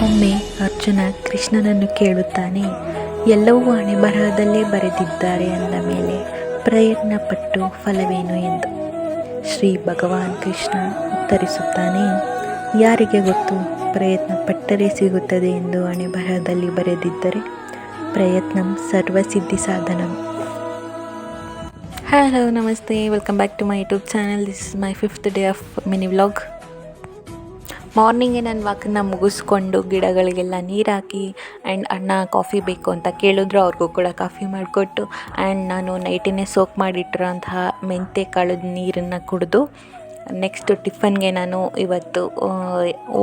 ಒಮ್ಮೆ ಅರ್ಜುನ ಕೃಷ್ಣನನ್ನು ಕೇಳುತ್ತಾನೆ, ಎಲ್ಲವೂ ಹಣೆಬರಹದಲ್ಲೇ ಬರೆದಿದ್ದಾರೆ ಅಂದ ಮೇಲೆ ಪ್ರಯತ್ನಪಟ್ಟು ಫಲವೇನು ಎಂದು. ಶ್ರೀ ಭಗವಾನ್ ಕೃಷ್ಣ ಉತ್ತರಿಸುತ್ತಾನೆ, ಯಾರಿಗೆ ಗೊತ್ತು, ಪ್ರಯತ್ನ ಪಟ್ಟರೆ ಸಿಗುತ್ತದೆ ಎಂದು ಹಣೆಬರಹದಲ್ಲಿ ಬರೆದಿದ್ದರೆ. ಪ್ರಯತ್ನಂ ಸರ್ವಸಿದ್ಧಿ ಸಾಧನಂ. ಹಲೋ, ನಮಸ್ತೆ, welcome back to my YouTube channel. This is my 5th day of mini vlog. ಮಾರ್ನಿಂಗೇ ನಾನು ವಾಕನ್ನು ಮುಗಿಸ್ಕೊಂಡು ಗಿಡಗಳಿಗೆಲ್ಲ ನೀರು ಹಾಕಿ ಆ್ಯಂಡ್ ಅಣ್ಣ ಕಾಫಿ ಬೇಕು ಅಂತ ಕೇಳಿದ್ರು, ಅವ್ರಿಗೂ ಕೂಡ ಕಾಫಿ ಮಾಡಿಕೊಟ್ಟು ಆ್ಯಂಡ್ ನಾನು ನೈಟನ್ನೇ ಸೋಕ್ ಮಾಡಿಟ್ಟಿರೋಂತಹ ಮೆಂತ್ಯ ಕಾಳದ ನೀರನ್ನು ಕುಡಿದು ನೆಕ್ಸ್ಟ್ ಟಿಫನ್ಗೆ ನಾನು ಇವತ್ತು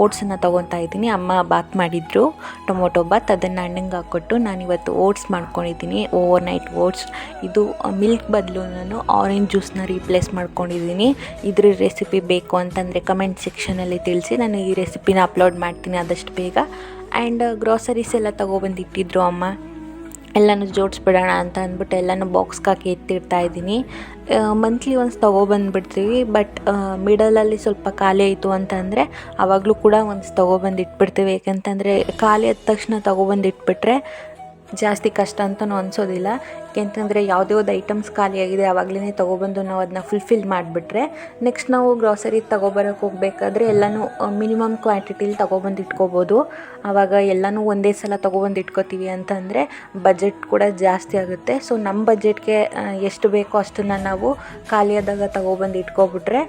ಓಟ್ಸನ್ನು ತೊಗೊತಾ ಇದ್ದೀನಿ. ಅಮ್ಮ ಬಾತ್ ಮಾಡಿದರು, ಟೊಮೊಟೊ ಬಾತ್, ಅದನ್ನು ಅಣ್ಣಂಗೆ ಹಾಕ್ಕೊಟ್ಟು ನಾನಿವತ್ತು ಓಟ್ಸ್ ಮಾಡ್ಕೊಂಡಿದ್ದೀನಿ. Over night oats. ಇದು ಮಿಲ್ಕ್ ಬದಲು ನಾನು ಆರೆಂಜ್ ಜ್ಯೂಸನ್ನ ರೀಪ್ಲೇಸ್ ಮಾಡ್ಕೊಂಡಿದ್ದೀನಿ. ಇದ್ರ ರೆಸಿಪಿ ಬೇಕು ಅಂತಂದರೆ ಕಮೆಂಟ್ ಸೆಕ್ಷನಲ್ಲಿ ತಿಳಿಸಿ, ನಾನು ಈ ರೆಸಿಪಿನ ಅಪ್ಲೋಡ್ ಮಾಡ್ತೀನಿ ಆದಷ್ಟು ಬೇಗ. ಆ್ಯಂಡ್ ಗ್ರೋಸರೀಸ್ ಎಲ್ಲ ತೊಗೊಬಂದಿಟ್ಟಿದ್ರು ಅಮ್ಮ, ಎಲ್ಲನೂ ಜೋಡಿಸ್ಬಿಡೋಣ ಅಂತ ಅಂದ್ಬಿಟ್ಟು ಎಲ್ಲನೂ ಬಾಕ್ಸ್ಗೆ ಹಾಕಿ ಎತ್ತಿಡ್ತಾ ಇದ್ದೀನಿ. ಮಂತ್ಲಿ ಒನ್ಸ್ ತೊಗೊಬಂದುಬಿಡ್ತೀವಿ, ಬಟ್ ಮಿಡಲಲ್ಲಿ ಸ್ವಲ್ಪ ಖಾಲಿ ಆಯಿತು ಅಂತಂದರೆ ಆವಾಗಲೂ ಕೂಡ ಒನ್ಸ್ ತೊಗೊಬಂದು ಇಟ್ಬಿಡ್ತೀವಿ. ಯಾಕೆಂತಂದರೆ ಖಾಲಿ ಆದ ತಕ್ಷಣ ತೊಗೊಬಂದು ಇಟ್ಬಿಟ್ರೆ ಜಾಸ್ತಿ ಕಷ್ಟ ಅಂತಲೂ ಅನಿಸೋದಿಲ್ಲ. ಯಾಕೆಂತಂದರೆ ಯಾವುದೇ ಒಂದು ಐಟಮ್ಸ್ ಖಾಲಿಯಾಗಿದೆ ಆವಾಗಲೇ ತೊಗೊಬಂದು ನಾವು ಅದನ್ನ ಫುಲ್ಫಿಲ್ ಮಾಡಿಬಿಟ್ರೆ ನೆಕ್ಸ್ಟ್ ನಾವು ಗ್ರಾಸರಿ ತೊಗೊಬರೋಕ್ಕೆ ಹೋಗಬೇಕಾದ್ರೆ ಎಲ್ಲನೂ ಮಿನಿಮಮ್ ಕ್ವಾಂಟಿಟಿಲಿ ತೊಗೊಬಂದು ಇಟ್ಕೋಬೋದು. ಆವಾಗ ಎಲ್ಲನೂ ಒಂದೇ ಸಲ ತೊಗೊಬಂದು ಇಟ್ಕೋತೀವಿ ಅಂತಂದರೆ ಬಜೆಟ್ ಕೂಡ ಜಾಸ್ತಿ ಆಗುತ್ತೆ. ಸೊ ನಮ್ಮ ಬಜೆಟ್ಗೆ ಎಷ್ಟು ಬೇಕೋ ಅಷ್ಟನ್ನು ನಾವು ಖಾಲಿಯಾದಾಗ ತೊಗೊಬಂದು ಇಟ್ಕೊಬಿಟ್ರೆ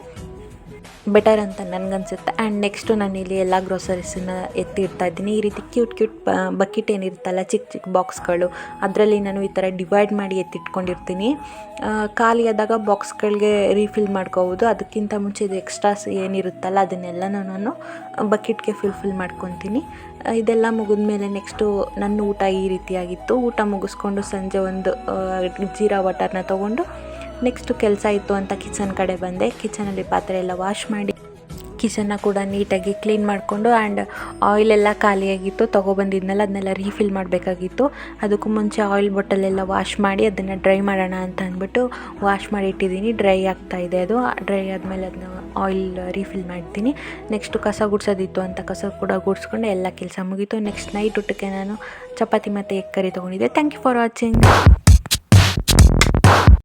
ಬೆಟರ್ ಅಂತ ನನಗನ್ಸುತ್ತೆ. ಆ್ಯಂಡ್ ನೆಕ್ಸ್ಟು ನಾನು ಇಲ್ಲಿ ಎಲ್ಲ ಗ್ರೋಸರೀಸನ್ನು ಎತ್ತಿಡ್ತಾ ಇದ್ದೀನಿ. ಈ ರೀತಿ ಕ್ಯೂಟ್ ಬಕೆಟ್ ಏನಿರುತ್ತಲ್ಲ, ಚಿಕ್ಕ ಚಿಕ್ಕ ಬಾಕ್ಸ್ಗಳು, ಅದರಲ್ಲಿ ನಾನು ಈ ಥರ ಡಿವೈಡ್ ಮಾಡಿ ಎತ್ತಿಟ್ಕೊಂಡಿರ್ತೀನಿ. ಖಾಲಿಯಾದಾಗ ಬಾಕ್ಸ್ಗಳಿಗೆ ರೀಫಿಲ್ ಮಾಡ್ಕೋಬೋದು. ಅದಕ್ಕಿಂತ ಮುಂಚೆ ಇದು ಎಕ್ಸ್ಟ್ರಾಸ್ ಏನಿರುತ್ತಲ್ಲ ಅದನ್ನೆಲ್ಲ ನಾನು ಬಕೆಟ್ಗೆ ಫುಲ್ಫಿಲ್ ಮಾಡ್ಕೊತೀನಿ. ಇದೆಲ್ಲ ಮುಗಿದ್ಮೇಲೆ ನೆಕ್ಸ್ಟು ನನ್ನ ಊಟ ಈ ರೀತಿಯಾಗಿತ್ತು. ಊಟ ಮುಗಿಸ್ಕೊಂಡು ಸಂಜೆ ಒಂದು ಜೀರಾ ವಾಟರ್ನ ತೊಗೊಂಡು ನೆಕ್ಸ್ಟು ಕೆಲಸ ಇತ್ತು ಅಂತ ಕಿಚನ್ ಕಡೆ ಬಂದೆ. ಕಿಚನಲ್ಲಿ ಪಾತ್ರೆ ಎಲ್ಲ ವಾಶ್ ಮಾಡಿ ಕಿಚನ್ನ ಕೂಡ ನೀಟಾಗಿ ಕ್ಲೀನ್ ಮಾಡಿಕೊಂಡು ಆ್ಯಂಡ್ ಆಯಿಲೆಲ್ಲ ಖಾಲಿಯಾಗಿತ್ತು, ತೊಗೊಬಂದಿದ್ನಲ್ಲ ಅದನ್ನೆಲ್ಲ ರೀಫಿಲ್ ಮಾಡಬೇಕಾಗಿತ್ತು. ಅದಕ್ಕೂ ಮುಂಚೆ ಆಯಿಲ್ ಬಾಟಲೆಲ್ಲ ವಾಶ್ ಮಾಡಿ ಅದನ್ನು ಡ್ರೈ ಮಾಡೋಣ ಅಂತ ಅಂದ್ಬಿಟ್ಟು ವಾಶ್ ಮಾಡಿ ಇಟ್ಟಿದ್ದೀನಿ. ಡ್ರೈ ಆಗ್ತಾಯಿದೆ. ಅದು ಡ್ರೈ ಆದಮೇಲೆ ಅದನ್ನ ಆಯಿಲ್ ರೀಫಿಲ್ ಮಾಡ್ತೀನಿ. ನೆಕ್ಸ್ಟು ಕಸ ಗುಡಿಸೋದಿತ್ತು ಅಂತ ಕಸ ಕೂಡ ಗುಡಿಸ್ಕೊಂಡು ಎಲ್ಲ ಕೆಲಸ ಮುಗೀತು. ನೆಕ್ಸ್ಟ್ ನೈಟ್ ಊಟಕ್ಕೆ ನಾನು ಚಪಾತಿ ಮತ್ತು ಎಗ್ ಕರಿ ತೊಗೊಂಡಿದ್ದೆ. Thank you for watching.